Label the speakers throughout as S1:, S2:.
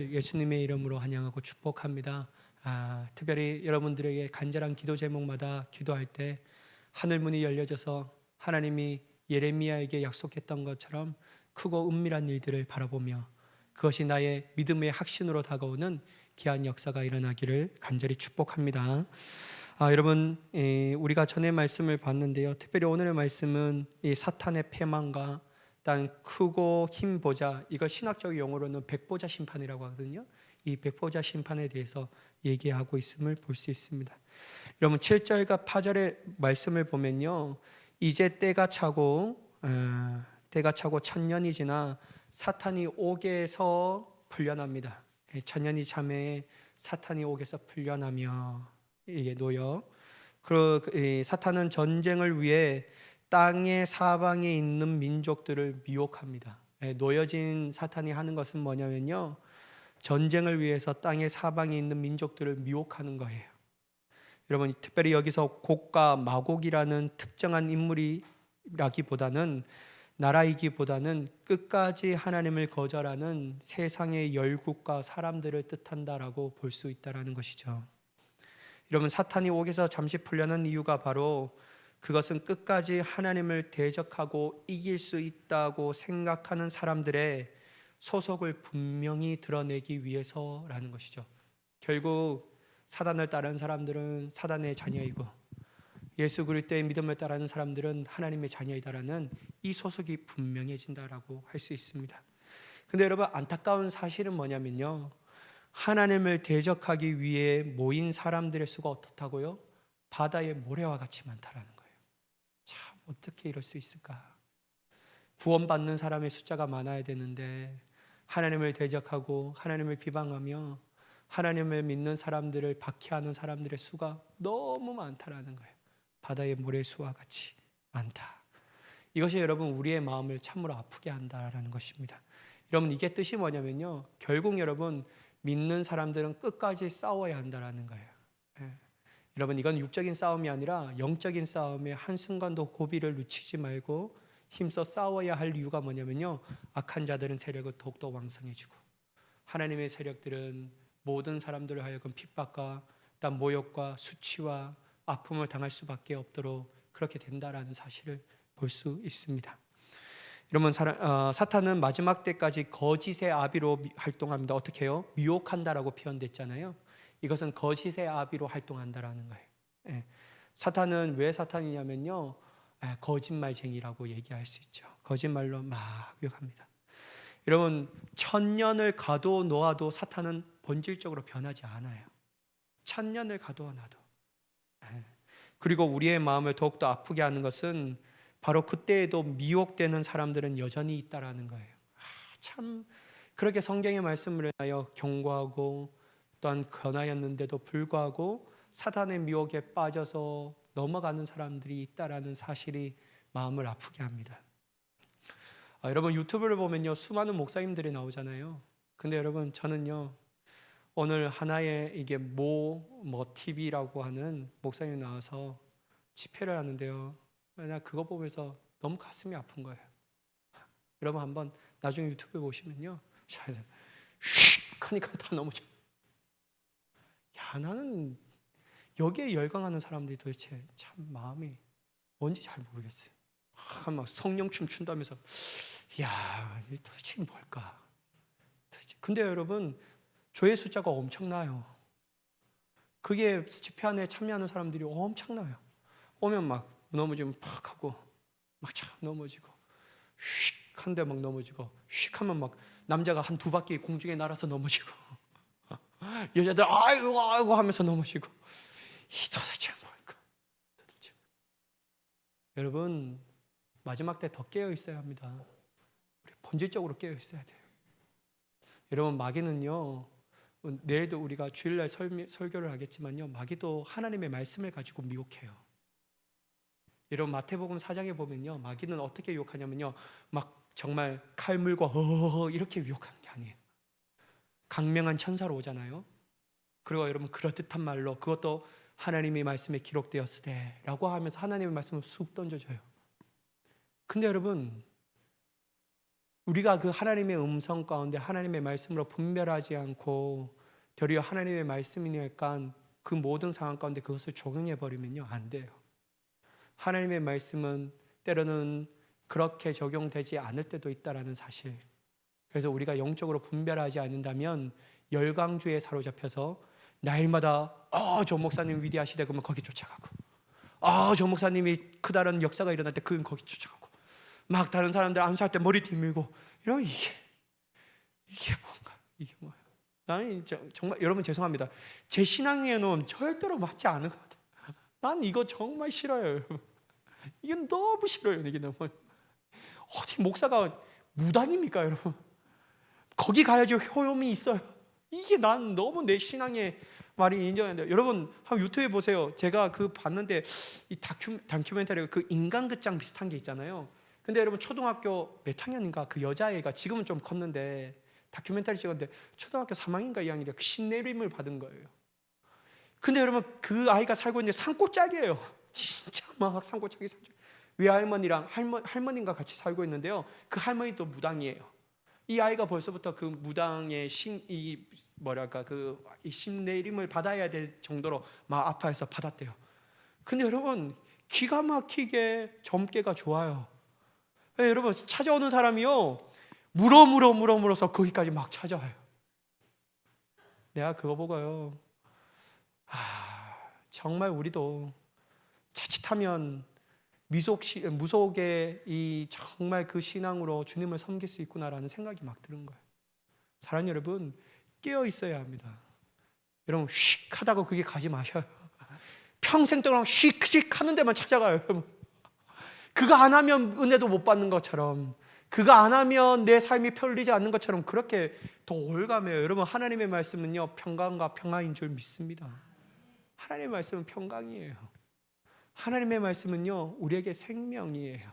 S1: 예수님의 이름으로 환영하고 축복합니다. 특별히 여러분들에게 간절한 기도 제목마다 기도할 때 하늘문이 열려져서 하나님이 예레미야에게 약속했던 것처럼 크고 은밀한 일들을 바라보며 그것이 나의 믿음의 확신으로 다가오는 귀한 역사가 일어나기를 간절히 축복합니다. 여러분, 우리가 전에 말씀을 봤는데요. 특별히 오늘의 말씀은 이 사탄의 패망과 일단 크고 흰 보좌, 이걸 신학적 용어로는 백보자 심판이라고 하거든요. 이 백보자 심판에 대해서 얘기하고 있음을 볼 수 있습니다. 여러분 7절과 8절의 말씀을 보면요, 이제 때가 차고 천년이 지나 사탄이 옥에서 풀려납니다. 천년이 참에 사탄이 옥에서 풀려나며 이게 놓여. 사탄은 전쟁을 위해 땅의 사방에 있는 민족들을 미혹합니다. 놓여진 사탄이 하는 것은 뭐냐면요, 전쟁을 위해서 땅의 사방에 있는 민족들을 미혹하는 거예요. 여러분, 특별히 여기서 곡과 마곡이라는 특정한 인물이라기보다는, 나라이기보다는 끝까지 하나님을 거절하는 세상의 열국과 사람들을 뜻한다라고 볼 수 있다는 것이죠. 여러분, 사탄이 옥에서 잠시 풀려난 이유가 바로 그것은 끝까지 하나님을 대적하고 이길 수 있다고 생각하는 사람들의 소속을 분명히 드러내기 위해서라는 것이죠. 결국 사단을 따르는 사람들은 사단의 자녀이고 예수 그리스도의 믿음을 따르는 사람들은 하나님의 자녀이다라는 이 소속이 분명해진다라고 할 수 있습니다. 근데 여러분, 안타까운 사실은 뭐냐면요, 하나님을 대적하기 위해 모인 사람들의 수가 어떻다고요? 바다의 모래와 같이 많다라는 거예요. 참, 어떻게 이럴 수 있을까? 구원받는 사람의 숫자가 많아야 되는데 하나님을 대적하고 하나님을 비방하며 하나님을 믿는 사람들을 박해하는 사람들의 수가 너무 많다라는 거예요. 바다의 모래수와 같이 많다. 이것이 여러분 우리의 마음을 참으로 아프게 한다라는 것입니다. 여러분, 이게 뜻이 뭐냐면요, 결국 여러분 믿는 사람들은 끝까지 싸워야 한다라는 거예요. 여러분, 이건 육적인 싸움이 아니라 영적인 싸움에 한순간도 고비를 늦추지 말고 힘써 싸워야 할 이유가 뭐냐면요, 악한 자들은 세력을 더욱더 왕성해지고 하나님의 세력들은 모든 사람들을 하여금 핍박과 모욕과 수치와 아픔을 당할 수밖에 없도록 그렇게 된다라는 사실을 볼 수 있습니다. 여러분, 사탄은 마지막 때까지 거짓의 아비로 활동합니다. 어떻게 해요? 미혹한다라고 표현됐잖아요. 이것은 거짓의 아비로 활동한다라는 거예요. 사탄은 왜 사탄이냐면요, 거짓말쟁이라고 얘기할 수 있죠. 거짓말로 막 유혹합니다. 여러분, 천년을 가도 놓아도 사탄은 본질적으로 변하지 않아요. 천년을 가도 놔도. 그리고 우리의 마음을 더욱더 아프게 하는 것은 바로 그때에도 미혹되는 사람들은 여전히 있다라는 거예요. 참, 그렇게 성경의 말씀을 하여 경고하고 또한 권하였는데도 불구하고 사탄의 미혹에 빠져서 넘어가는 사람들이 있다라는 사실이 마음을 아프게 합니다. 여러분, 유튜브를 보면요, 수많은 목사님들이 나오잖아요. 근데 여러분, 저는요, 오늘 하나의 이게 TV라고 하는 목사님이 나와서 집회를 하는데요, 나 그거 보면서 너무 가슴이 아픈 거예요. 여러분, 한번 나중에 유튜브에 보시면요, 슉 하니까 다 넘어져. 야, 나는 여기에 열광하는 사람들이 도대체 참 마음이 뭔지 잘 모르겠어요. 막 성령춤 춘다면서, 야, 도대체 뭘까? 근데 여러분, 조회 숫자가 엄청나요. 그게 집회 안에 참여하는 사람들이 엄청나요. 오면 막 넘어지면 팍 하고 막 참 넘어지고, 휙 한데 막 넘어지고, 휙 하면 막 남자가 한 두 바퀴 공중에 날아서 넘어지고, 여자들 아이고 아이고 하면서 넘어지고, 이 도대체 뭘까? 도대체. 여러분, 마지막 때 더 깨어 있어야 합니다. 우리 본질적으로 깨어 있어야 돼요. 여러분, 마귀는요, 내일도 우리가 주일날 설교를 하겠지만요, 마귀도 하나님의 말씀을 가지고 미혹해요. 여러분, 마태복음 4장에 보면요, 마귀는 어떻게 유혹하냐면요, 막 정말 칼 물고 이렇게 유혹하는 게 아니에요. 강명한 천사로 오잖아요. 그리고 여러분, 그럴듯한 말로, 그것도 하나님의 말씀에 기록되었으되 라고 하면서 하나님의 말씀을 쑥 던져줘요. 근데 여러분, 우리가 그 하나님의 음성 가운데 하나님의 말씀으로 분별하지 않고 되려 하나님의 말씀이니까 그 모든 상황 가운데 그것을 적용해 버리면요, 안 돼요. 하나님의 말씀은 때로는 그렇게 적용되지 않을 때도 있다라는 사실. 그래서 우리가 영적으로 분별하지 않는다면 열광주에 사로잡혀서 날마다 저 목사님 위대하시대 그러면 거기 쫓아가고, 저 목사님이 크다는 역사가 일어날 때 그건 거기 쫓아가고, 막 다른 사람들 안수할 때 머리 뒤밀고 이러면 이게 뭔가, 이게 뭐야? 나는 정말 여러분 죄송합니다. 제 신앙에는 절대로 맞지 않은 것 같아요. 난 이거 정말 싫어요, 여러분. 이게 너무 싫어요. 이게 너무. 어디 목사가 무당입니까, 여러분? 거기 가야지 효용이 있어요. 이게 난 너무 내 신앙의 말이 인정하는데, 여러분 한번 유튜브에 보세요. 제가 그 봤는데 이 다큐멘터리가 그 인간극장 비슷한 게 있잖아요. 근데 여러분 초등학교 몇 학년인가 그 여자애가 지금은 좀 컸는데 다큐멘터리 찍었는데 초등학교 3학년인가 2학년인가 그 신내림을 받은 거예요. 근데 여러분 그 아이가 살고 있는데 산골짜기예요. 진짜 막 산골짜기 살죠. 외할머니랑 할머니인가 같이 살고 있는데요. 그 할머니도 무당이에요. 이 아이가 벌써부터 그 무당의 이 신내림을 받아야 될 정도로 막 아파해서 받았대요. 근데 여러분 기가 막히게 점괘가 좋아요. 여러분 찾아오는 사람이요 물어서 거기까지 막 찾아와요. 내가 그거 보고요, 정말 우리도 자칫하면 무속의 이 정말 그 신앙으로 주님을 섬길 수 있구나라는 생각이 막 드는 거예요. 사랑하는 여러분, 깨어 있어야 합니다. 여러분 휙 하다가 그게 가지 마셔요. 평생 동안 휙 하는 데만 찾아가요, 여러분. 그거 안 하면 은혜도 못 받는 것처럼, 그거 안 하면 내 삶이 편리지 않는 것처럼 그렇게 더 올가매요. 여러분 하나님의 말씀은요 평강과 평화인 줄 믿습니다. 하나님의 말씀은 평강이에요. 하나님의 말씀은요 우리에게 생명이에요.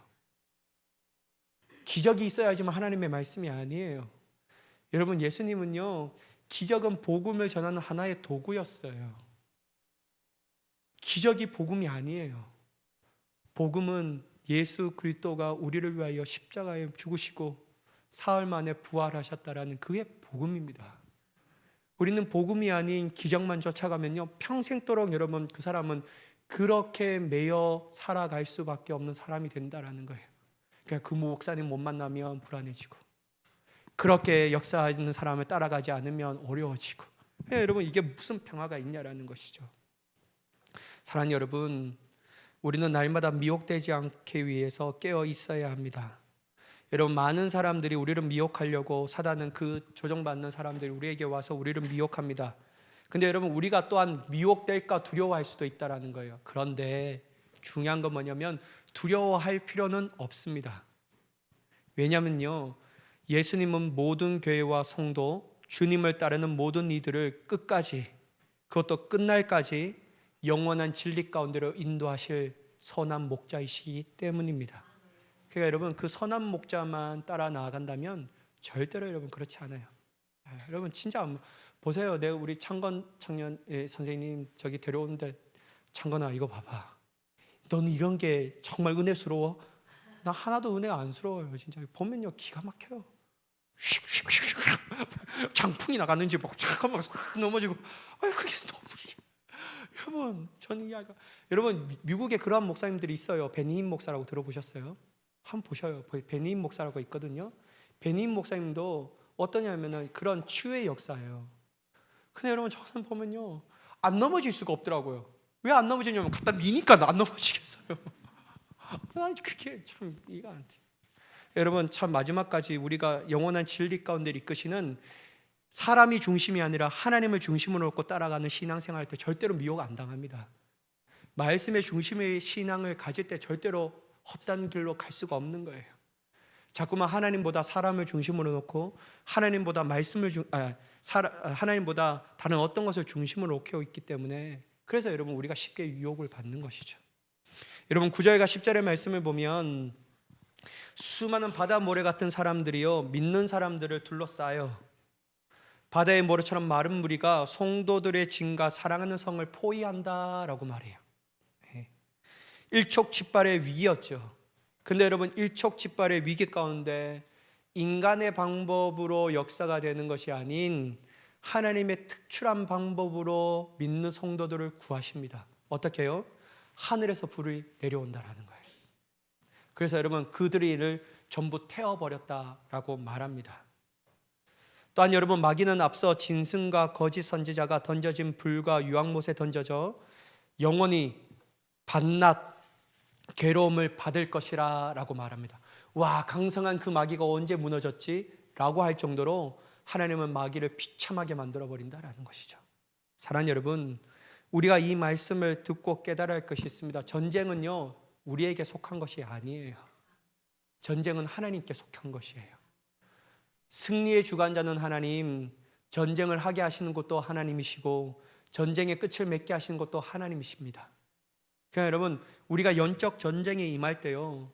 S1: 기적이 있어야지만 하나님의 말씀이 아니에요. 여러분 예수님은요 기적은 복음을 전하는 하나의 도구였어요. 기적이 복음이 아니에요. 복음은 예수 그리스도가 우리를 위하여 십자가에 죽으시고 사흘 만에 부활하셨다라는 그의 복음입니다. 우리는 복음이 아닌 기적만 쫓아가면요 평생도록 여러분 그 사람은 그렇게 매여 살아갈 수밖에 없는 사람이 된다라는 거예요. 그러니까 그 목사님 못 만나면 불안해지고, 그렇게 역사하는 사람을 따라가지 않으면 어려워지고, 여러분 이게 무슨 평화가 있냐라는 것이죠. 사랑하는 여러분, 우리는 날마다 미혹되지 않기 위해서 깨어 있어야 합니다. 여러분 많은 사람들이 우리를 미혹하려고, 사단은 그 조종받는 사람들이 우리에게 와서 우리를 미혹합니다. 근데 여러분 우리가 또한 미혹될까 두려워할 수도 있다라는 거예요. 그런데 중요한 건 뭐냐면 두려워할 필요는 없습니다. 왜냐면요 예수님은 모든 교회와 성도, 주님을 따르는 모든 이들을 끝까지, 그것도 끝날까지 영원한 진리 가운데로 인도하실 선한 목자이시기 때문입니다. 그러니까 여러분 그 선한 목자만 따라 나아간다면 절대로 여러분 그렇지 않아요. 여러분 진짜 보세요. 내가 우리 창건 청년 선생님 저기 데려오는데, 창건아 이거 봐봐. 너는 이런 게 정말 은혜스러워? 나 하나도 은혜가 안 스러워요. 진짜 보면요 기가 막혀요. 장풍이 나갔는지 막 잠깐만 넘어지고, 그게 너무, 여러분 저는 여러분 미국에 그러한 목사님들이 있어요. 베니힌 목사라고 들어보셨어요? 한번 보셔요. 베니힌 목사라고 있거든요. 베니힌 목사님도 어떠냐면은 그런 치유의 역사예요. 근데 여러분 저는 보면요 안 넘어질 수가 없더라고요. 왜 안 넘어지냐면 갖다 미니까 안 넘어지겠어요. 난 그게 참 이해가 안 돼. 여러분 참 마지막까지 우리가 영원한 진리 가운데 이끄시는 사람이 중심이 아니라 하나님을 중심으로 놓고 따라가는 신앙생활 할 때 절대로 미혹 안 당합니다. 말씀의 중심의 신앙을 가질 때 절대로 헛된 길로 갈 수가 없는 거예요. 자꾸만 하나님보다 사람을 중심으로 놓고 하나님보다 하나님보다 다른 어떤 것을 중심으로 놓고 있기 때문에, 그래서 여러분 우리가 쉽게 유혹을 받는 것이죠. 여러분 9절과 10절의 말씀을 보면 수많은 바다 모래 같은 사람들이요 믿는 사람들을 둘러싸여 바다의 모래처럼 마른 무리가 성도들의 진과 사랑하는 성을 포위한다라고 말해요. 일촉즉발의 위기였죠. 근데 여러분 일촉즉발의 위기 가운데 인간의 방법으로 역사가 되는 것이 아닌 하나님의 특출한 방법으로 믿는 성도들을 구하십니다. 어떻게 해요? 하늘에서 불이 내려온다라는 거예요. 그래서 여러분, 그들의 일을 전부 태워버렸다라고 말합니다. 또한 여러분, 마귀는 앞서 짐승과 거짓 선지자가 던져진 불과 유황못에 던져져 영원히 밤낮 괴로움을 받을 것이라 라고 말합니다. 와, 강성한 그 마귀가 언제 무너졌지? 라고 할 정도로 하나님은 마귀를 비참하게 만들어버린다라는 것이죠. 사랑하는 여러분, 우리가 이 말씀을 듣고 깨달아야 할 것이 있습니다. 전쟁은요, 우리에게 속한 것이 아니에요. 전쟁은 하나님께 속한 것이에요. 승리의 주관자는 하나님, 전쟁을 하게 하시는 것도 하나님이시고 전쟁의 끝을 맺게 하시는 것도 하나님이십니다. 그러니까 여러분, 우리가 영적 전쟁에 임할 때요,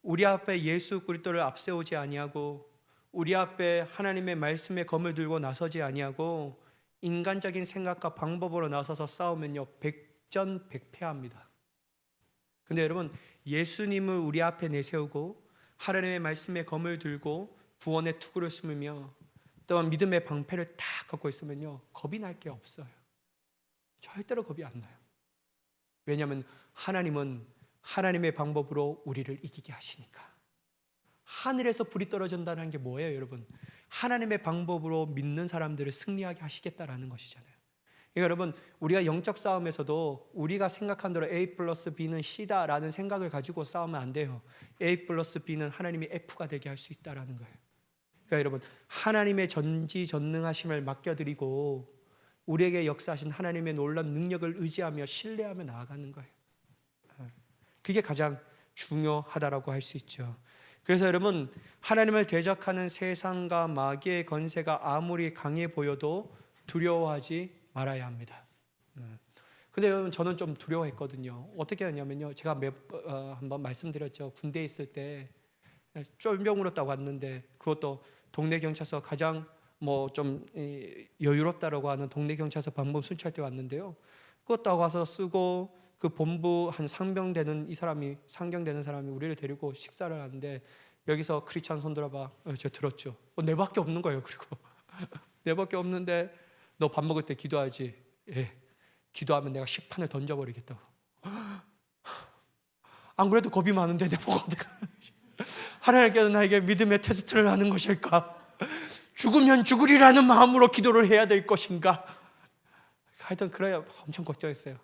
S1: 우리 앞에 예수 그리스도를 앞세우지 아니하고 우리 앞에 하나님의 말씀의 검을 들고 나서지 아니하고 인간적인 생각과 방법으로 나서서 싸우면요, 백전백패합니다. 근데 여러분, 예수님을 우리 앞에 내세우고 하나님의 말씀의 검을 들고 구원의 투구를 심으며 또한 믿음의 방패를 다 갖고 있으면요, 겁이 날 게 없어요. 절대로 겁이 안 나요. 왜냐하면 하나님은 하나님의 방법으로 우리를 이기게 하시니까. 하늘에서 불이 떨어진다는 게 뭐예요, 여러분? 하나님의 방법으로 믿는 사람들을 승리하게 하시겠다라는 것이잖아요. 그러니까 여러분, 우리가 영적 싸움에서도 우리가 생각한 대로 A 플러스 B는 C다라는 생각을 가지고 싸우면 안 돼요. A 플러스 B는 하나님이 F가 되게 할 수 있다라는 거예요. 그러니까 여러분, 하나님의 전지전능하심을 맡겨드리고 우리에게 역사하신 하나님의 놀라운 능력을 의지하며 신뢰하며 나아가는 거예요. 그게 가장 중요하다라고 할 수 있죠. 그래서 여러분, 하나님을 대적하는 세상과 마귀의 권세가 아무리 강해 보여도 두려워하지 말아야 합니다. 근데 여러분, 저는 좀 두려워했거든요. 어떻게 했냐면요, 제가 한번 말씀드렸죠. 군대에 있을 때 쫄병으로 딱 왔는데, 그것도 동네 경찰서 가장 좀 여유롭다라고 하는 동네 경찰서 방범 순찰대 왔는데요. 그것도 와서 쓰고 그 본부 한 상병 되는 사람이 우리를 데리고 식사를 하는데, 여기서 크리스찬 손 들어봐. 저 들었죠. 내 밖에 없는 거예요. 그리고 내 밖에 없는데 너 밥 먹을 때 기도하지. 예, 기도하면 내가 식판을 던져버리겠다고. 안 그래도 겁이 많은데 내 보고 어떡하 하나님께서 나에게 믿음의 테스트를 하는 것일까? 죽으면 죽으리라는 마음으로 기도를 해야 될 것인가? 하여튼 그래야 엄청 걱정했어요.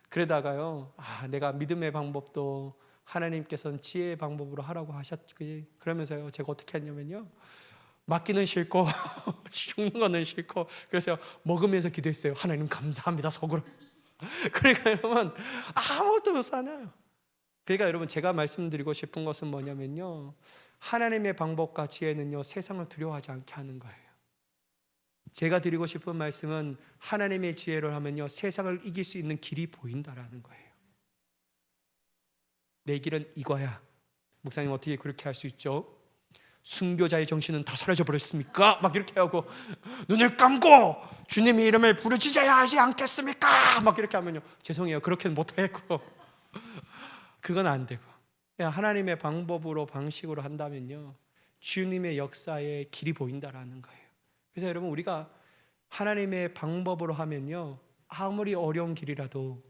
S1: 그러다가요, 내가 믿음의 방법도 하나님께서는 지혜의 방법으로 하라고 하셨지. 그러면서요, 제가 어떻게 했냐면요, 맞기는 싫고 죽는 거는 싫고, 그래서 먹으면서 기도했어요. 하나님 감사합니다, 속으로. 그러니까 여러분, 아무것도 못 사나요. 그러니까 여러분, 제가 말씀드리고 싶은 것은 뭐냐면요, 하나님의 방법과 지혜는요, 세상을 두려워하지 않게 하는 거예요. 제가 드리고 싶은 말씀은 하나님의 지혜를 하면요, 세상을 이길 수 있는 길이 보인다라는 거예요. 내 길은 이거야. 목사님, 어떻게 그렇게 할 수 있죠? 순교자의 정신은 다 사라져 버렸습니까? 막 이렇게 하고, 눈을 감고 주님의 이름을 부르짖어야 하지 않겠습니까? 막 이렇게 하면요, 죄송해요, 그렇게는 못하겠고. 그건 안 되고, 하나님의 방법으로 방식으로 한다면요, 주님의 역사에 길이 보인다라는 거예요. 그래서 여러분, 우리가 하나님의 방법으로 하면요, 아무리 어려운 길이라도,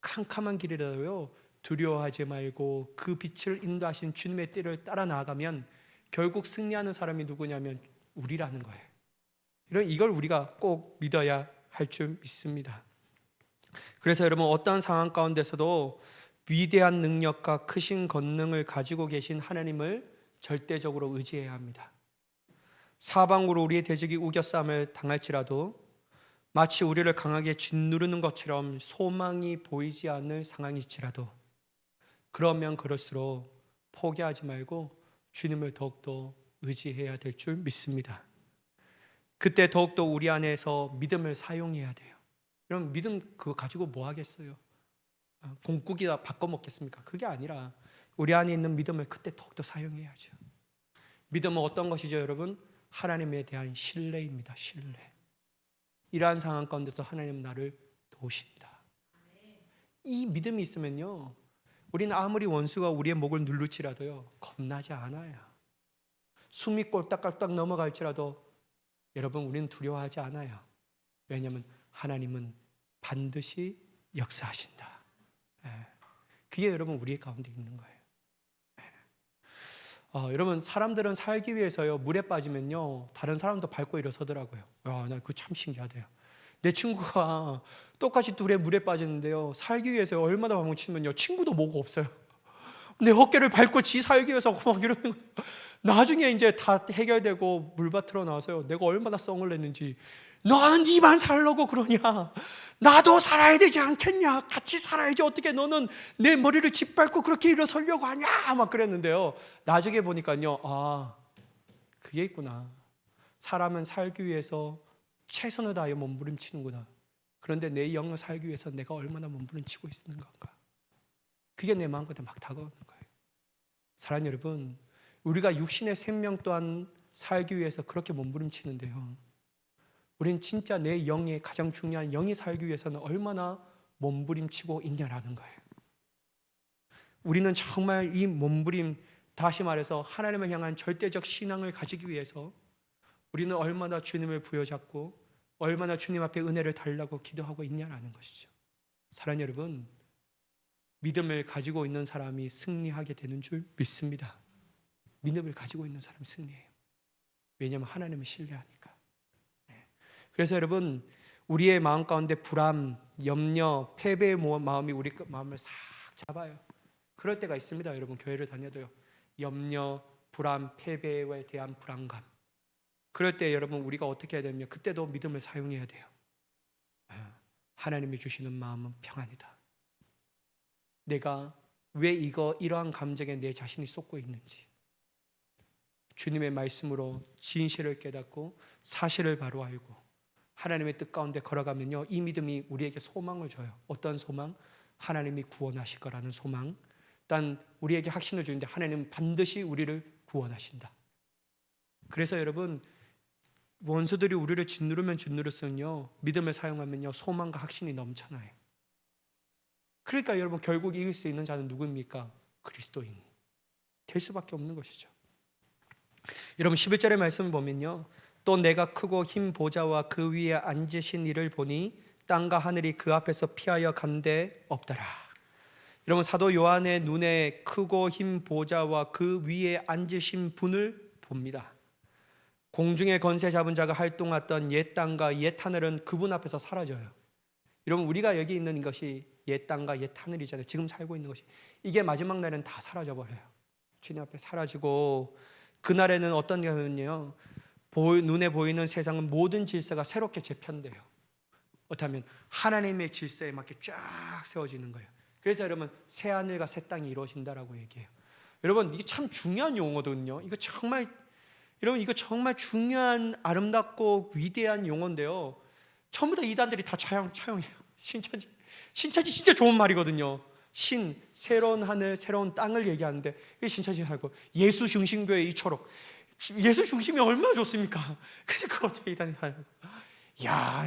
S1: 캄캄한 길이라도요, 두려워하지 말고 그 빛을 인도하신 주님의 띠를 따라 나아가면 결국 승리하는 사람이 누구냐면 우리라는 거예요. 이걸 우리가 꼭 믿어야 할 줄 믿습니다. 그래서 여러분, 어떤 상황 가운데서도 위대한 능력과 크신 권능을 가지고 계신 하나님을 절대적으로 의지해야 합니다. 사방으로 우리의 대적이 우겨싸움을 당할지라도 마치 우리를 강하게 짓누르는 것처럼 소망이 보이지 않을 상황일지라도, 그러면 그럴수록 포기하지 말고 주님을 더욱더 의지해야 될 줄 믿습니다. 그때 더욱더 우리 안에서 믿음을 사용해야 돼요. 여러분, 믿음 그거 가지고 뭐 하겠어요? 공국이다 바꿔 먹겠습니까? 그게 아니라 우리 안에 있는 믿음을 그때 더욱더 사용해야죠. 믿음은 어떤 것이죠, 여러분? 하나님에 대한 신뢰입니다. 신뢰. 이러한 상황 가운데서 하나님은 나를 도우신다. 이 믿음이 있으면요, 우리는 아무리 원수가 우리의 목을 누를지라도요, 겁나지 않아요. 숨이 꼴딱꼴딱 넘어갈지라도 여러분 우리는 두려워하지 않아요. 왜냐하면 하나님은 반드시 역사하신다. 그게 여러분 우리 가운데 있는 거예요. 여러분 사람들은 살기 위해서요 물에 빠지면요 다른 사람도 밟고 일어서더라고요. 나 그거 참 신기하대요. 내 친구가 똑같이 물에 빠지는데요 살기 위해서 얼마나 방문치면요 친구도 뭐가 없어요. 내 어깨를 밟고 지 살기 위해서 막 이러는 거예요. 나중에 이제 다 해결되고 물밭으로 나와서요 내가 얼마나 썽을 냈는지, 너는 니만 살려고 그러냐, 나도 살아야 되지 않겠냐, 같이 살아야지, 어떻게 너는 내 머리를 짓밟고 그렇게 일어서려고 하냐 막 그랬는데요 나중에 보니까요 그게 있구나. 사람은 살기 위해서 최선을 다하여 몸부림치는구나. 그런데 내 영을 살기 위해서 내가 얼마나 몸부림치고 있는 건가, 그게 내 마음껏 막 다가오는 거예요. 사랑하는 여러분, 우리가 육신의 생명 또한 살기 위해서 그렇게 몸부림치는데요 우린 진짜 내 영의 가장 중요한 영이 살기 위해서는 얼마나 몸부림치고 있냐라는 거예요. 우리는 정말 이 몸부림, 다시 말해서 하나님을 향한 절대적 신앙을 가지기 위해서 우리는 얼마나 주님을 부여잡고 얼마나 주님 앞에 은혜를 달라고 기도하고 있냐라는 것이죠. 사랑하는 여러분, 믿음을 가지고 있는 사람이 승리하게 되는 줄 믿습니다. 믿음을 가지고 있는 사람이 승리해요. 왜냐하면 하나님을 신뢰하니까. 그래서 여러분, 우리의 마음 가운데 불안, 염려, 패배의 마음이 우리 마음을 싹 잡아요. 그럴 때가 있습니다. 여러분, 교회를 다녀도요 염려, 불안, 패배에 대한 불안감, 그럴 때 여러분 우리가 어떻게 해야 되냐면 그때도 믿음을 사용해야 돼요. 하나님이 주시는 마음은 평안이다. 내가 왜 이러한 감정에 내 자신이 쏟고 있는지 주님의 말씀으로 진실을 깨닫고 사실을 바로 알고 하나님의 뜻 가운데 걸어가면요 이 믿음이 우리에게 소망을 줘요. 어떤 소망? 하나님이 구원하실 거라는 소망. 일단 우리에게 확신을 주는데 하나님은 반드시 우리를 구원하신다. 그래서 여러분, 원수들이 우리를 짓누르면 짓누를수록요 믿음을 사용하면요 소망과 확신이 넘쳐나요. 그러니까 여러분, 결국 이길 수 있는 자는 누구입니까? 그리스도인 될 수밖에 없는 것이죠. 여러분 11절의 말씀을 보면요 또 내가 크고 흰 보좌와 그 위에 앉으신 이를 보니 땅과 하늘이 그 앞에서 피하여 간데 없더라. 여러분, 사도 요한의 눈에 크고 흰 보좌와 그 위에 앉으신 분을 봅니다. 공중의 권세 잡은 자가 활동했던 옛 땅과 옛 하늘은 그분 앞에서 사라져요. 여러분, 우리가 여기 있는 것이 옛 땅과 옛 하늘이잖아요. 지금 살고 있는 것이. 이게 마지막 날은 다 사라져버려요. 주님 앞에 사라지고, 그날에는 어떤 게 하면요 눈에 보이는 세상은 모든 질서가 새롭게 재편돼요. 어떻다면 하나님의 질서에 맞게 쫙 세워지는 거예요. 그래서 여러분, 새 하늘과 새 땅이 이루어진다라고 얘기해요. 여러분, 이게 참 중요한 용어거든요. 여러분, 이거 정말 중요한 아름답고 위대한 용어인데요 전부 다 이단들이 다 차용해요. 신천지 진짜 좋은 말이거든요. 새로운 하늘, 새로운 땅을 얘기하는데 이게 신천지 하고 예수 중심교회 이 초록, 예수 중심이 얼마나 좋습니까? 근데 그것도 이단이 하고,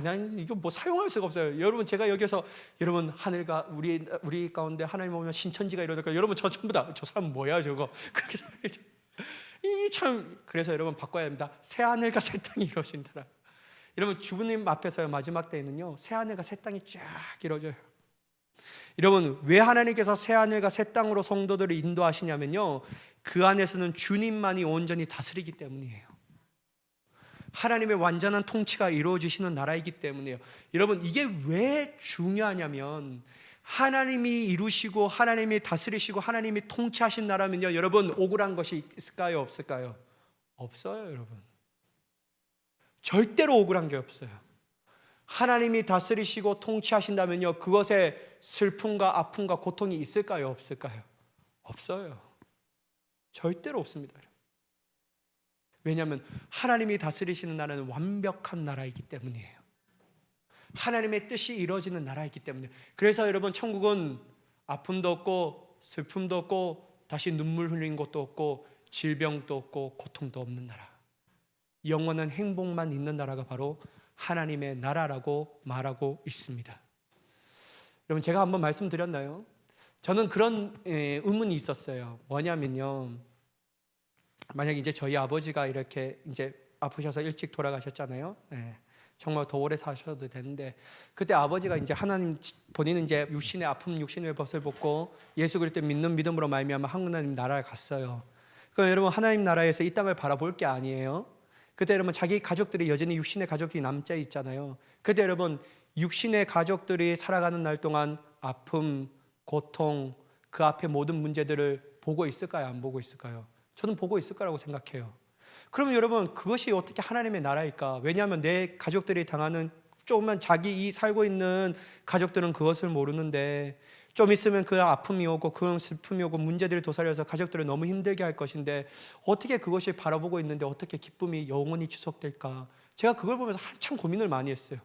S1: 난 이거 뭐 사용할 수가 없어요. 여러분, 제가 여기서 여러분 하늘과 우리 가운데 하나님 오면 신천지가 이러니까 여러분 저 전부 다 저 사람 뭐야 저거 그렇게 그래서 여러분 바꿔야 합니다. 새 하늘과 새 땅이 이루어진다. 여러분, 주님 앞에서 마지막 때에는요 새 하늘과 새 땅이 쫙 이루어져요. 여러분, 왜 하나님께서 새 하늘과 새 땅으로 성도들을 인도하시냐면요 그 안에서는 주님만이 온전히 다스리기 때문이에요. 하나님의 완전한 통치가 이루어지시는 나라이기 때문이에요. 여러분, 이게 왜 중요하냐면 하나님이 이루시고 하나님이 다스리시고 하나님이 통치하신 나라면요 여러분, 억울한 것이 있을까요? 없을까요? 없어요. 여러분, 절대로 억울한 게 없어요. 하나님이 다스리시고 통치하신다면요 그것에 슬픔과 아픔과 고통이 있을까요? 없을까요? 없어요. 절대로 없습니다. 왜냐하면 하나님이 다스리시는 나라는 완벽한 나라이기 때문이에요. 하나님의 뜻이 이루어지는 나라이기 때문에. 그래서 여러분, 천국은 아픔도 없고 슬픔도 없고 다시 눈물 흘리는 것도 없고 질병도 없고 고통도 없는 나라, 영원한 행복만 있는 나라가 바로 하나님의 나라라고 말하고 있습니다. 여러분, 제가 한번 말씀드렸나요? 저는 그런 의문이 있었어요. 뭐냐면요, 만약에 이제 저희 아버지가 이렇게 이제 아프셔서 일찍 돌아가셨잖아요. 예. 정말 더 오래 사셔도 되는데 그때 아버지가 이제 하나님 본인은 이제 육신의 아픔, 육신의 벗을 벗고 예수 그리스도 믿는 믿음으로 말미암아 하나님 나라에 갔어요. 그럼 여러분 하나님 나라에서 이 땅을 바라볼 게 아니에요. 그때 여러분 자기 가족들이 여전히 육신의 가족이 남자 있잖아요. 그때 여러분 육신의 가족들이 살아가는 날 동안 아픔, 고통, 그 앞에 모든 문제들을 보고 있을까요? 안 보고 있을까요? 저는 보고 있을 거라고 생각해요. 그러면 여러분 그것이 어떻게 하나님의 나라일까? 왜냐하면 내 가족들이 당하는 조금만 자기 이 살고 있는 가족들은 그것을 모르는데 좀 있으면 그 아픔이 오고 그 슬픔이 오고 문제들이 도사려서 가족들을 너무 힘들게 할 것인데 어떻게 그것을 바라보고 있는데 어떻게 기쁨이 영원히 지속될까? 제가 그걸 보면서 한참 고민을 많이 했어요.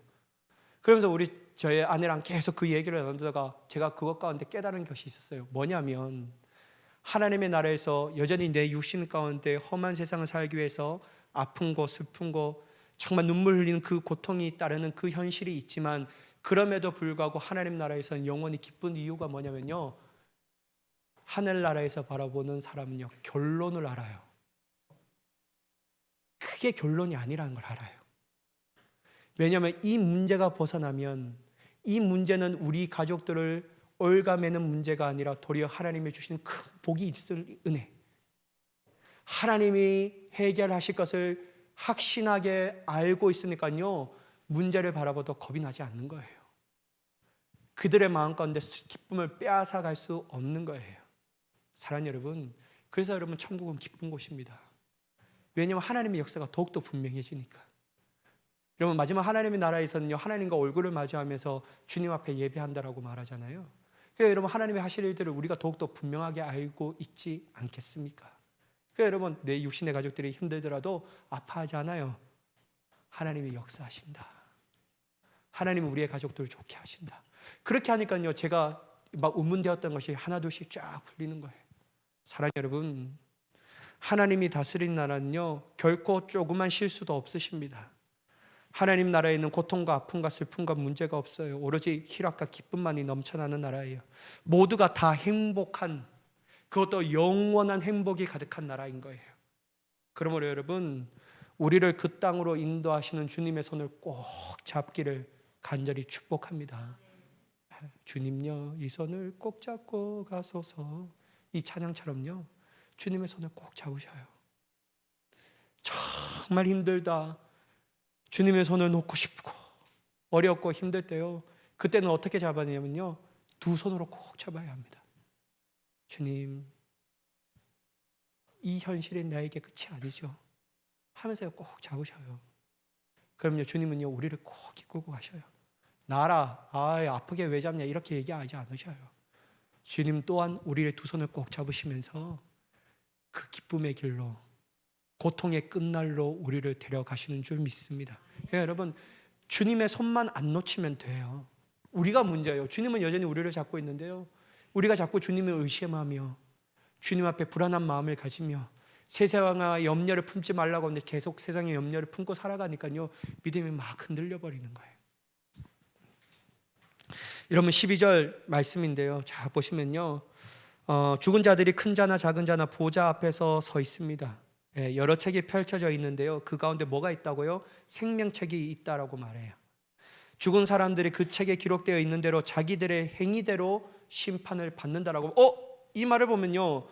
S1: 그러면서 저희 아내랑 계속 그 얘기를 나누다가 제가 그것 가운데 깨달은 것이 있었어요. 뭐냐면 하나님의 나라에서 여전히 내 육신 가운데 험한 세상을 살기 위해서 아픈 거, 슬픈 거, 정말 눈물 흘리는 그 고통이 따르는 그 현실이 있지만 그럼에도 불구하고 하나님 나라에서는 영원히 기쁜 이유가 뭐냐면요, 하늘나라에서 바라보는 사람은요 결론을 알아요. 그게 결론이 아니라는 걸 알아요. 왜냐하면 이 문제가 벗어나면 이 문제는 우리 가족들을 올가매는 문제가 아니라 도리어 하나님이 주시는 큰 복이 있을 은혜, 하나님이 해결하실 것을 확신하게 알고 있으니까요 문제를 바라봐도 겁이 나지 않는 거예요. 그들의 마음 가운데 기쁨을 빼앗아갈 수 없는 거예요. 사랑하는 여러분, 그래서 여러분 천국은 기쁜 곳입니다. 왜냐하면 하나님의 역사가 더욱더 분명해지니까. 여러분 마지막 하나님의 나라에서는요 하나님과 얼굴을 마주하면서 주님 앞에 예배한다라고 말하잖아요. 그러니까 여러분 하나님의 하실 일들을 우리가 더욱더 분명하게 알고 있지 않겠습니까? 그러니까 여러분 내 육신의 가족들이 힘들더라도 아파하지 않아요. 하나님이 역사하신다. 하나님은 우리의 가족들을 좋게 하신다. 그렇게 하니까요 제가 막 운문되었던 것이 하나둘씩 쫙 풀리는 거예요. 사랑하는 여러분, 하나님이 다스리는 나라는요 결코 조그만 실수도 없으십니다. 하나님 나라에 있는 고통과 아픔과 슬픔과 문제가 없어요. 오로지 희락과 기쁨만이 넘쳐나는 나라예요. 모두가 다 행복한, 그것도 영원한 행복이 가득한 나라인 거예요. 그러므로 여러분 우리를 그 땅으로 인도하시는 주님의 손을 꼭 잡기를 간절히 축복합니다. 주님요 이 손을 꼭 잡고 가소서. 이 찬양처럼요 주님의 손을 꼭 잡으셔요. 정말 힘들다, 주님의 손을 놓고 싶고 어렵고 힘들 때요 그때는 어떻게 잡아내냐면요 두 손으로 꼭 잡아야 합니다. 주님 이 현실이 나에게 끝이 아니죠 하면서 꼭 잡으셔요. 그럼요 주님은요 우리를 꼭 이끌고 가셔요. 나라 아프게 왜 잡냐 이렇게 얘기하지 않으셔요. 주님 또한 우리의 두 손을 꼭 잡으시면서 그 기쁨의 길로, 고통의 끝날로 우리를 데려가시는 줄 믿습니다. 그러니까 여러분 주님의 손만 안 놓치면 돼요. 우리가 문제예요. 주님은 여전히 우리를 잡고 있는데요 우리가 자꾸 주님을 의심하며 주님 앞에 불안한 마음을 가지며 세상의 염려를 품지 말라고 하는데 계속 세상의 염려를 품고 살아가니까요 믿음이 막 흔들려 버리는 거예요. 여러분 12절 말씀인데요 자 보시면요 죽은 자들이 큰 자나 작은 자나 보좌 앞에서 서 있습니다. 여러 책이 펼쳐져 있는데요 그 가운데 뭐가 있다고요? 생명책이 있다라고 말해요. 죽은 사람들이 그 책에 기록되어 있는 대로 자기들의 행위대로 심판을 받는다라고. 이 말을 보면요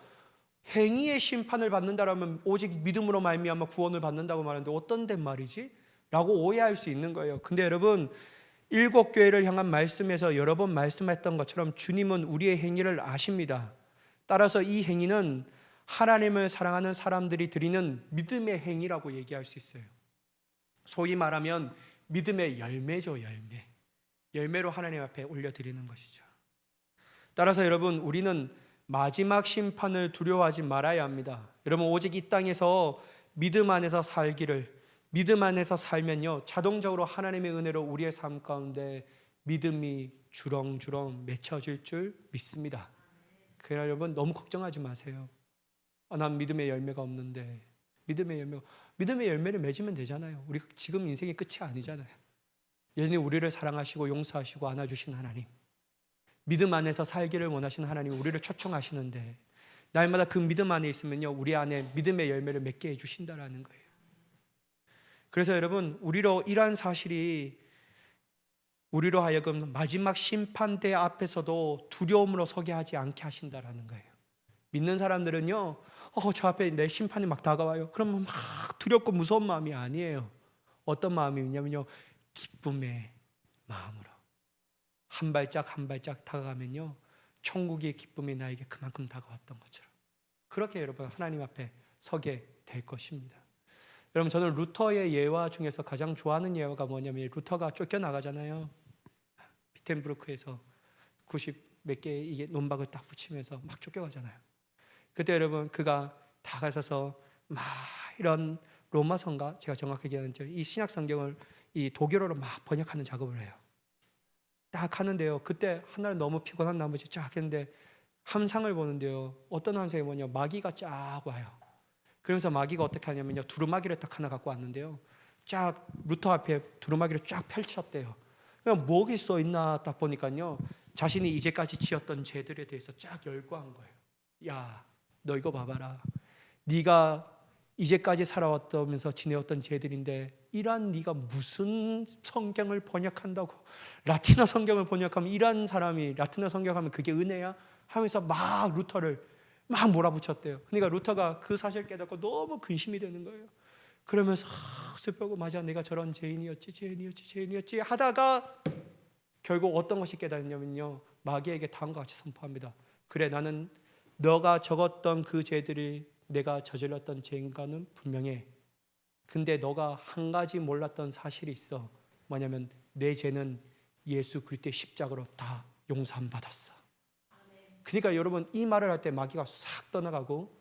S1: 행위의 심판을 받는다라면 오직 믿음으로 말미암아 구원을 받는다고 말하는데 어떤 된 말이지? 라고 오해할 수 있는 거예요. 근데 여러분 일곱 교회를 향한 말씀에서 여러 번 말씀했던 것처럼 주님은 우리의 행위를 아십니다. 따라서 이 행위는 하나님을 사랑하는 사람들이 드리는 믿음의 행위라고 얘기할 수 있어요. 소위 말하면 믿음의 열매죠. 열매로 하나님 앞에 올려드리는 것이죠. 따라서 여러분 우리는 마지막 심판을 두려워하지 말아야 합니다. 여러분 오직 이 땅에서 믿음 안에서 살기를, 믿음 안에서 살면요 자동적으로 하나님의 은혜로 우리의 삶 가운데 믿음이 주렁주렁 맺혀질 줄 믿습니다. 그러나 여러분 너무 걱정하지 마세요. 난 믿음의 열매가 없는데. 믿음의 열매를 맺으면 되잖아요. 우리 지금 인생의 끝이 아니잖아요. 여전히 우리를 사랑하시고 용서하시고 안아주신 하나님, 믿음 안에서 살기를 원하시는 하나님 우리를 초청하시는데 날마다 그 믿음 안에 있으면요, 우리 안에 믿음의 열매를 맺게 해주신다라는 거예요. 그래서 여러분, 우리로 이러한 사실이 우리로 하여금 마지막 심판대 앞에서도 두려움으로 서게 하지 않게 하신다라는 거예요. 믿는 사람들은요, 저 앞에 내 심판이 막 다가와요. 그러면 막 두렵고 무서운 마음이 아니에요. 어떤 마음이냐면요, 기쁨의 마음으로 한 발짝 한 발짝 다가가면요, 천국의 기쁨이 나에게 그만큼 다가왔던 것처럼 그렇게 여러분 하나님 앞에 서게 될 것입니다. 여러분, 저는 루터의 예화 중에서 가장 좋아하는 예화가 뭐냐면, 루터가 쫓겨나가잖아요. 비텐브루크에서 90 몇 개의 이게 논박을 딱 붙이면서 막 쫓겨가잖아요. 그때 여러분, 그가 다 가셔서 막 이런 로마서인가, 제가 정확하게 하는지 이 신약 성경을 이 독일어로 막 번역하는 작업을 해요. 딱 하는데요, 그때 하나를 너무 피곤한 나머지 쫙 했는데 환상을 보는데요, 어떤 환상이 뭐냐, 마귀가 쫙 와요. 그러면서 마귀가 어떻게 하냐면요, 두루마기를 딱 하나 갖고 왔는데요, 쫙 루터 앞에 두루마기를 쫙 펼쳤대요. 그냥 뭐가 써 있나 딱 보니까요, 자신이 이제까지 지었던 죄들에 대해서 쫙 열거한 거예요. 야, 너 이거 봐봐라. 네가 이제까지 살아왔다면서 지내왔던 죄들인데, 이러한 네가 무슨 성경을 번역한다고, 라틴어 성경을 번역하면 이런 사람이 라틴어 성경하면 그게 은혜야? 하면서 막 루터를 막 몰아붙였대요. 그러니까 루터가 그 사실 깨닫고 너무 근심이 되는 거예요. 그러면서 슬프고, 맞아, 내가 저런 죄인이었지 하다가 결국 어떤 것이 깨닫냐면요, 마귀에게 다음과 같이 선포합니다. 그래, 나는 너가 적었던 그 죄들이 내가 저질렀던 죄인가는 분명해. 근데 너가 한 가지 몰랐던 사실이 있어. 뭐냐면 내 죄는 예수 그리스도의 십자가로 다 용서함 받았어. 그러니까 여러분, 이 말을 할 때 마귀가 싹 떠나가고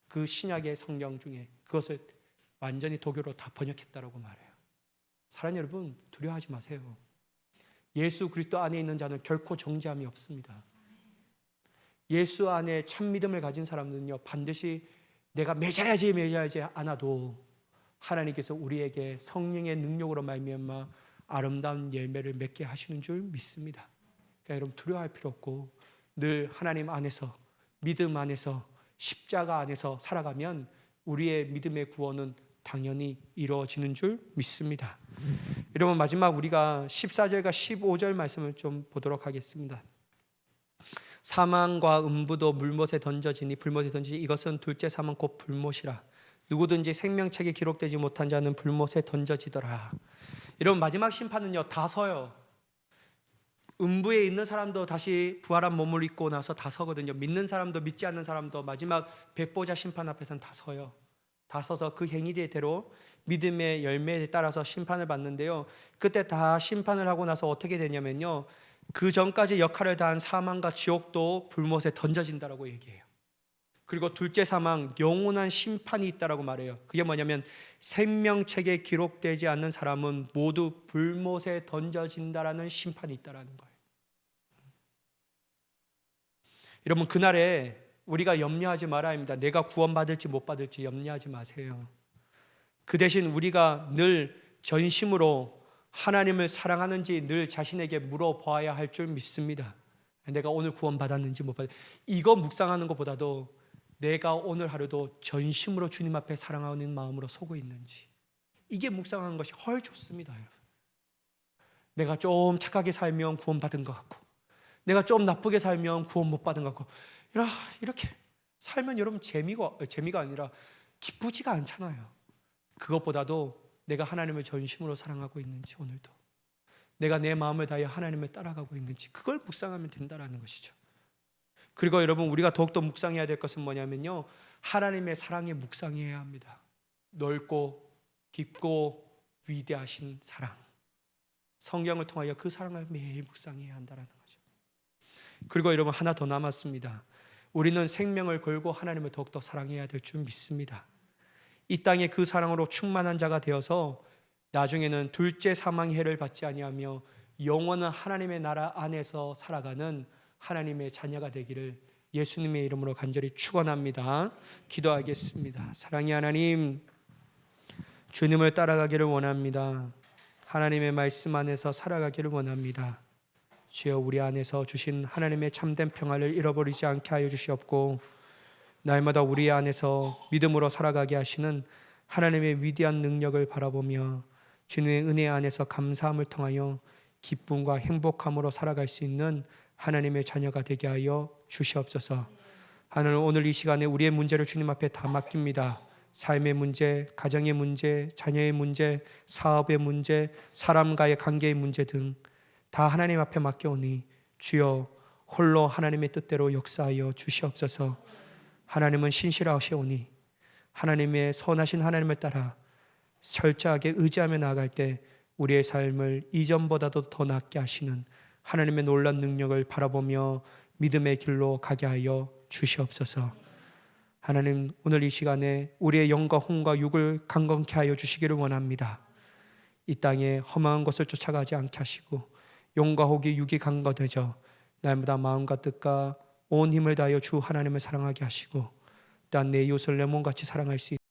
S1: 그 신약의 성경 중에 그것을 완전히 독일어로 다 번역했다라고 말해요. 사랑하는 여러분, 두려워하지 마세요. 예수 그리스도 안에 있는 자는 결코 정죄함이 없습니다. 예수 안에 참 믿음을 가진 사람들은요, 반드시 내가 맺어야지 않아도 하나님께서 우리에게 성령의 능력으로 말미암아 아름다운 열매를 맺게 하시는 줄 믿습니다. 그러니까 여러분, 두려워할 필요 없고 늘 하나님 안에서, 믿음 안에서, 십자가 안에서 살아가면 우리의 믿음의 구원은 당연히 이루어지는 줄 믿습니다. 여러분, 마지막 우리가 14절과 15절 말씀을 좀 보도록 하겠습니다. 사망과 음부도 물못에 던져지니 불못에 던지니 이것은 둘째 사망 곧 불못이라. 누구든지 생명책에 기록되지 못한 자는 불못에 던져지더라. 여러분, 마지막 심판은요, 다 서요. 음부에 있는 사람도 다시 부활한 몸을 입고 나서 다 서거든요. 믿는 사람도 믿지 않는 사람도 마지막 백보자 심판 앞에서는 다 서요. 다 서서 그 행위대로 믿음의 열매에 따라서 심판을 받는데요, 그때 다 심판을 하고 나서 어떻게 되냐면요, 그 전까지 역할을 다한 사망과 지옥도 불못에 던져진다라고 얘기해요. 그리고 둘째 사망, 영원한 심판이 있다라고 말해요. 그게 뭐냐면 생명책에 기록되지 않는 사람은 모두 불못에 던져진다라는 심판이 있다라는 거예요. 여러분, 그날에 우리가 염려하지 말아야 합니다. 내가 구원받을지 못 받을지 염려하지 마세요. 그 대신 우리가 늘 전심으로 하나님을 사랑하는지 늘 자신에게 물어봐야 할 줄 믿습니다. 내가 오늘 구원받았는지 못 받았는지, 이거 묵상하는 것보다도 내가 오늘 하루도 전심으로 주님 앞에 사랑하는 마음으로 서고 있는지, 이게 묵상하는 것이 훨 좋습니다. 여러분, 내가 좀 착하게 살면 구원받은 것 같고, 내가 좀 나쁘게 살면 구원 못 받은 것 같고, 이렇게 살면 여러분 재미가 아니라 기쁘지가 않잖아요. 그것보다도 내가 하나님을 전심으로 사랑하고 있는지, 오늘도 내가 내 마음을 다하여 하나님을 따라가고 있는지, 그걸 묵상하면 된다는 것이죠. 그리고 여러분, 우리가 더욱더 묵상해야 될 것은 뭐냐면요, 하나님의 사랑에 묵상해야 합니다. 넓고 깊고 위대하신 사랑, 성경을 통하여 그 사랑을 매일 묵상해야 한다는 거죠. 그리고 여러분, 하나 더 남았습니다. 우리는 생명을 걸고 하나님을 더욱더 사랑해야 될 줄 믿습니다. 이 땅에 그 사랑으로 충만한 자가 되어서 나중에는 둘째 사망의 해를 받지 아니하며 영원한 하나님의 나라 안에서 살아가는 하나님의 자녀가 되기를 예수님의 이름으로 간절히 축원합니다. 기도하겠습니다. 사랑의 하나님, 주님을 따라가기를 원합니다. 하나님의 말씀 안에서 살아가기를 원합니다. 주여, 우리 안에서 주신 하나님의 참된 평화를 잃어버리지 않게 하여 주시옵고, 날마다 우리 안에서 믿음으로 살아가게 하시는 하나님의 위대한 능력을 바라보며 주님의 은혜 안에서 감사함을 통하여 기쁨과 행복함으로 살아갈 수 있는 하나님의 자녀가 되게 하여 주시옵소서. 하나님, 오늘 이 시간에 우리의 문제를 주님 앞에 다 맡깁니다. 삶의 문제, 가정의 문제, 자녀의 문제, 사업의 문제, 사람과의 관계의 문제 등 다 하나님 앞에 맡겨오니 주여 홀로 하나님의 뜻대로 역사하여 주시옵소서. 하나님은 신실하시오니 하나님의 선하신 하나님을 따라 철저하게 의지하며 나아갈 때 우리의 삶을 이전보다도 더 낫게 하시는 하나님의 놀라운 능력을 바라보며 믿음의 길로 가게 하여 주시옵소서. 하나님, 오늘 이 시간에 우리의 영과 혼과 육을 강건케 하여 주시기를 원합니다. 이 땅에 험한 것을 쫓아가지 않게 하시고 영과 혹이 육이 강건해져 날마다 마음과 뜻과 온 힘을 다하여 주 하나님을 사랑하게 하시고 또한 내 이웃을 내 몸같이 사랑할 수 있는